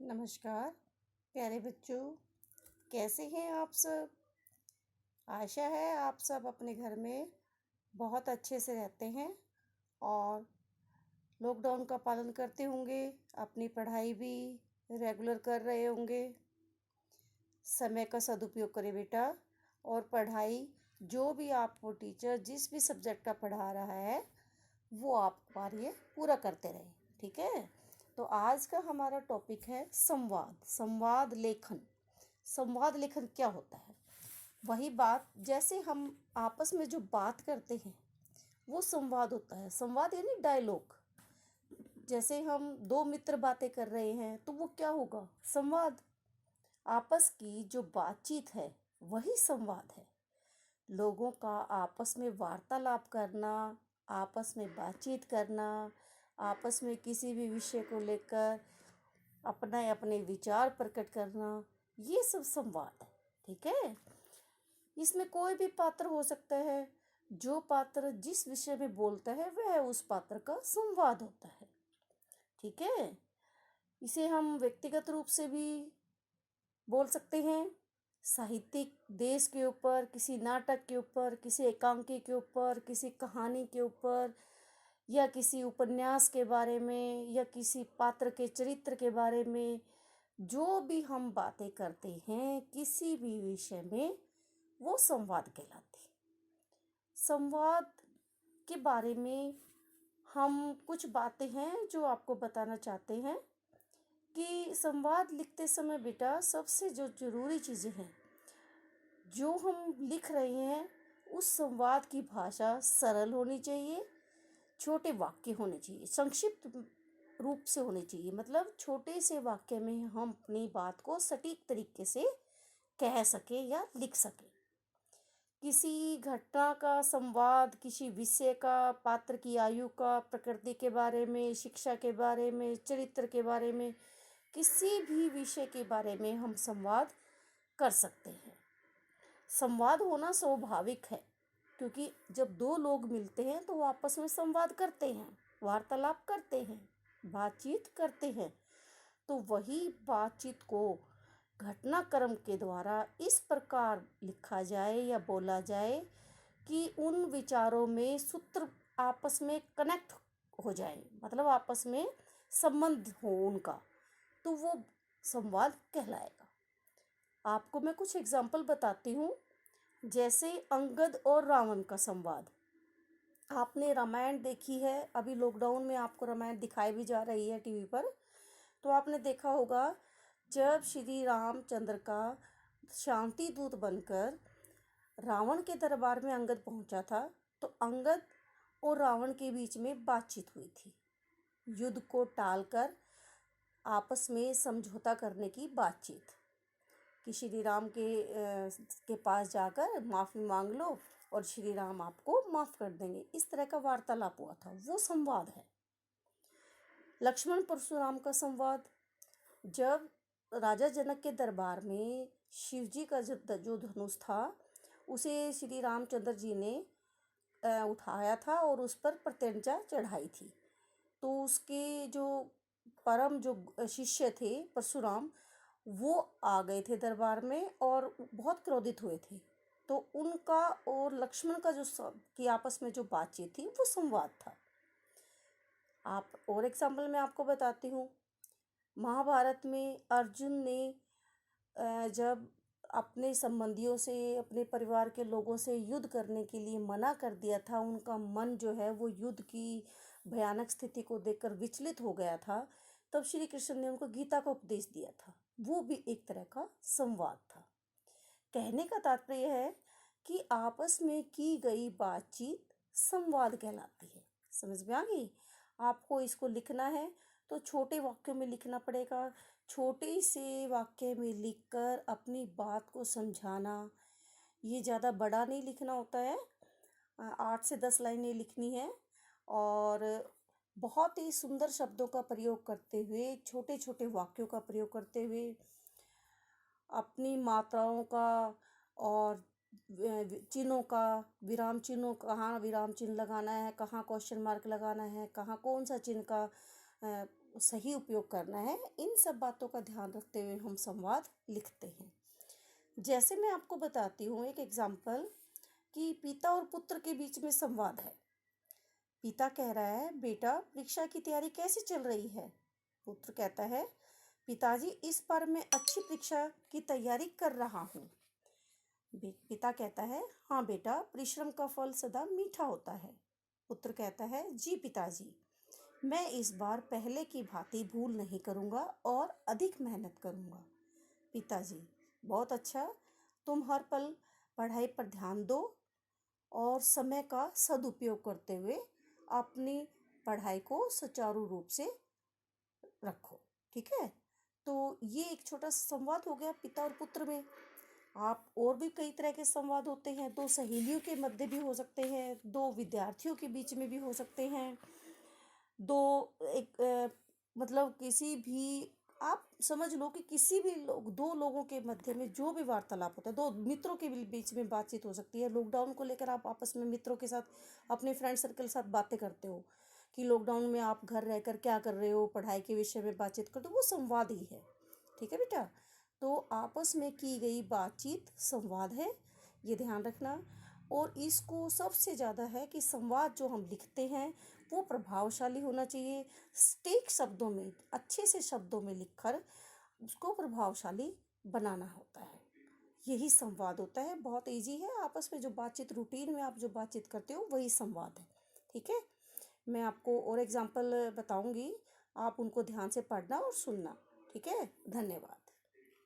नमस्कार प्यारे बच्चों, कैसे हैं आप सब। आशा है आप सब अपने घर में बहुत अच्छे से रहते हैं और लॉकडाउन का पालन करते होंगे। अपनी पढ़ाई भी रेगुलर कर रहे होंगे। समय का सदुपयोग करें बेटा, और पढ़ाई जो भी आपको टीचर जिस भी सब्जेक्ट का पढ़ा रहा है वो आप कार्य पूरा करते रहें। ठीक है, तो आज का हमारा टॉपिक है संवाद लेखन। संवाद लेखन क्या होता है? वही बात, जैसे हम आपस में जो बात करते हैं वो संवाद होता है। संवाद यानी डायलॉग। जैसे हम दो मित्र बातें कर रहे हैं तो वो क्या होगा? संवाद। आपस की जो बातचीत है वही संवाद है। लोगों का आपस में वार्तालाप करना, आपस में बातचीत करना, आपस में किसी भी विषय को लेकर अपने अपने विचार प्रकट करना, ये सब संवाद है। ठीक है, इसमें कोई भी पात्र हो सकता है। जो पात्र जिस विषय में बोलता है वह उस पात्र का संवाद होता है। ठीक है, इसे हम व्यक्तिगत रूप से भी बोल सकते हैं, साहित्यिक देश के ऊपर, किसी नाटक के ऊपर, किसी एकांकी के ऊपर, किसी कहानी के ऊपर, या किसी उपन्यास के बारे में, या किसी पात्र के चरित्र के बारे में। जो भी हम बातें करते हैं किसी भी विषय में, वो संवाद कहलाती है। संवाद के बारे में हम कुछ बातें हैं जो आपको बताना चाहते हैं कि संवाद लिखते समय बेटा सबसे जो जरूरी चीज़ें हैं, जो हम लिख रहे हैं उस संवाद की भाषा सरल होनी चाहिए, छोटे वाक्य होने चाहिए, संक्षिप्त रूप से होने चाहिए। मतलब छोटे से वाक्य में हम अपनी बात को सटीक तरीके से कह सके या लिख सके। किसी घटना का संवाद, किसी विषय का, पात्र की आयु का, प्रकृति के बारे में, शिक्षा के बारे में, चरित्र के बारे में, किसी भी विषय के बारे में हम संवाद कर सकते हैं। संवाद होना स्वाभाविक है, क्योंकि जब दो लोग मिलते हैं तो वो आपस में संवाद करते हैं, वार्तालाप करते हैं, बातचीत करते हैं। तो वही बातचीत को घटनाक्रम के द्वारा इस प्रकार लिखा जाए या बोला जाए कि उन विचारों में सूत्र आपस में कनेक्ट हो जाए, मतलब आपस में संबंध हो उनका, तो वो संवाद कहलाएगा। आपको मैं कुछ एग्जाम्पल बताती हूँ। जैसे अंगद और रावण का संवाद। आपने रामायण देखी है, अभी लॉकडाउन में आपको रामायण दिखाई भी जा रही है टीवी पर। तो आपने देखा होगा, जब श्री रामचंद्र का शांति दूत बनकर रावण के दरबार में अंगद पहुंचा था, तो अंगद और रावण के बीच में बातचीत हुई थी। युद्ध को टालकर आपस में समझौता करने की बातचीत कि श्री राम के पास जाकर माफ़ी मांग लो और श्री राम आपको माफ़ कर देंगे। इस तरह का वार्तालाप हुआ था, वो संवाद है। लक्ष्मण परशुराम का संवाद। जब राजा जनक के दरबार में शिव जी का जो धनुष था उसे श्री रामचंद्र जी ने उठाया था और उस पर प्रत्यंचा चढ़ाई थी, तो उसके जो परम जो शिष्य थे परशुराम, वो आ गए थे दरबार में और बहुत क्रोधित हुए थे। तो उनका और लक्ष्मण का की आपस में जो बातचीत थी वो संवाद था। आप और एग्जाम्पल मैं आपको बताती हूँ। महाभारत में अर्जुन ने जब अपने संबंधियों से, अपने परिवार के लोगों से युद्ध करने के लिए मना कर दिया था, उनका मन जो है वो युद्ध की भयानक स्थिति को देखकर विचलित हो गया था, तब श्री कृष्ण ने उनको गीता का उपदेश दिया था। वो भी एक तरह का संवाद था। कहने का तात्पर्य है कि आपस में की गई बातचीत संवाद कहलाती है। समझ में आ गई? आपको इसको लिखना है तो छोटे वाक्यों में लिखना पड़ेगा। छोटे से वाक्य में लिखकर अपनी बात को समझाना, ये ज़्यादा बड़ा नहीं लिखना होता है, 8 से 10 लाइनें लिखनी है और बहुत ही सुंदर शब्दों का प्रयोग करते हुए, छोटे छोटे वाक्यों का प्रयोग करते हुए, अपनी मात्राओं का और चिन्हों का, विराम चिन्हों, कहाँ विराम चिन्ह लगाना है, कहाँ क्वेश्चन मार्क लगाना है, कहाँ कौन सा चिन्ह का सही उपयोग करना है, इन सब बातों का ध्यान रखते हुए हम संवाद लिखते हैं। जैसे मैं आपको बताती हूँ एक एग्जाम्पल कि पिता और पुत्र के बीच में संवाद है। पिता कह रहा है, बेटा परीक्षा की तैयारी कैसी चल रही है? पुत्र कहता है, पिताजी इस बार मैं अच्छी परीक्षा की तैयारी कर रहा हूँ। पिता कहता है, हाँ बेटा, परिश्रम का फल सदा मीठा होता है। पुत्र कहता है, जी पिताजी, मैं इस बार पहले की भांति भूल नहीं करूँगा और अधिक मेहनत करूँगा। पिताजी, बहुत अच्छा, तुम हर पल पढ़ाई पर ध्यान दो और समय का सदुपयोग करते हुए अपनी पढ़ाई को सुचारू रूप से रखो। ठीक है, तो ये एक छोटा सा संवाद हो गया पिता और पुत्र में। आप और भी कई तरह के संवाद होते हैं, दो सहेलियों के मध्य भी हो सकते हैं, दो विद्यार्थियों के बीच में भी हो सकते हैं, दो मतलब किसी भी, आप समझ लो कि किसी भी दो लोगों के मध्य में जो भी वार्तालाप होता है, दो मित्रों के बीच में बातचीत हो सकती है। लॉकडाउन को लेकर आप आपस में मित्रों के साथ अपने फ्रेंड सर्कल के साथ बातें करते हो कि लॉकडाउन में आप घर रहकर क्या कर रहे हो, पढ़ाई के विषय में बातचीत करते हो, वो संवाद ही है। ठीक है बेटा, तो आपस में की गई बातचीत संवाद है, ये ध्यान रखना। और इसको सबसे ज़्यादा है कि संवाद जो हम लिखते हैं वो प्रभावशाली होना चाहिए, सटीक शब्दों में, अच्छे से शब्दों में लिखकर उसको प्रभावशाली बनाना होता है। यही संवाद होता है, बहुत इजी है। आपस में जो बातचीत, रूटीन में आप जो बातचीत करते हो वही संवाद है। ठीक है, मैं आपको और एग्जाम्पल बताऊंगी, आप उनको ध्यान से पढ़ना और सुनना। ठीक है, धन्यवाद।